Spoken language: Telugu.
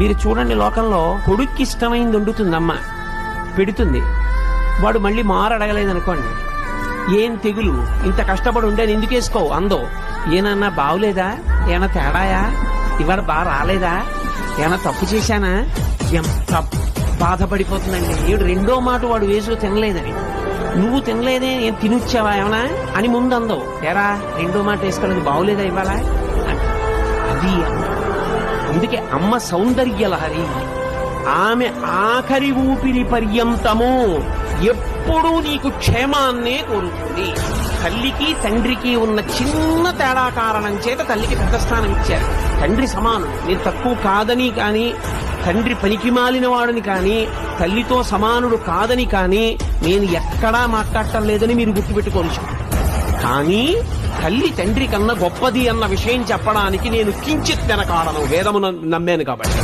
మీరు చూడండి, లోకంలో కొడుక్కి ఇష్టమైంది వండుతుంది అమ్మ, పెడుతుంది. వాడు మళ్ళీ మారు అడగలేదు అనుకోండి, ఏం తెగులు, ఇంత కష్టపడి ఉండేది ఎందుకు వేసుకోవు అందో. ఏనన్నా బాగులేదా, ఏమన్నా తేడాయా, ఇవాళ బాగా రాలేదా, ఏమన్నా తప్పు చేశానా, ఎంత బాధపడిపోతుందండి. ఏడు రెండో మాట వాడు వేసు తినలేదని, నువ్వు తినలేదే, ఏం తినొచ్చావా ఏమన్నా అని ముందు అందో. ఎరా రెండో మాట వేసుకోలేదు, బాగులేదా ఇవాళ. అది అందుకే అమ్మ సౌందర్య లహరి. ఆమె ఆఖరి ఊపిరి పర్యంతము ఎప్పుడూ నీకు క్షేమాన్నే కోరుతుంది. తల్లికి తండ్రికి ఉన్న చిన్న తేడా కారణం చేత తల్లికి పెద్ద స్థానం ఇచ్చారు. తండ్రి సమానం, మీరు తక్కువ కాదని కానీ, తండ్రి పనికి మాలిన వాడని కానీ, తల్లితో సమానుడు కాదని కానీ నేను ఎక్కడా మాట్లాడటం లేదని మీరు గుర్తుపెట్టుకోవచ్చు. కానీ తల్లి తండ్రి కన్నా గొప్పది అన్న విషయం చెప్పడానికి నేను కించిత్ వెనకాడను, వేదమును నమ్మాను కాబట్టి.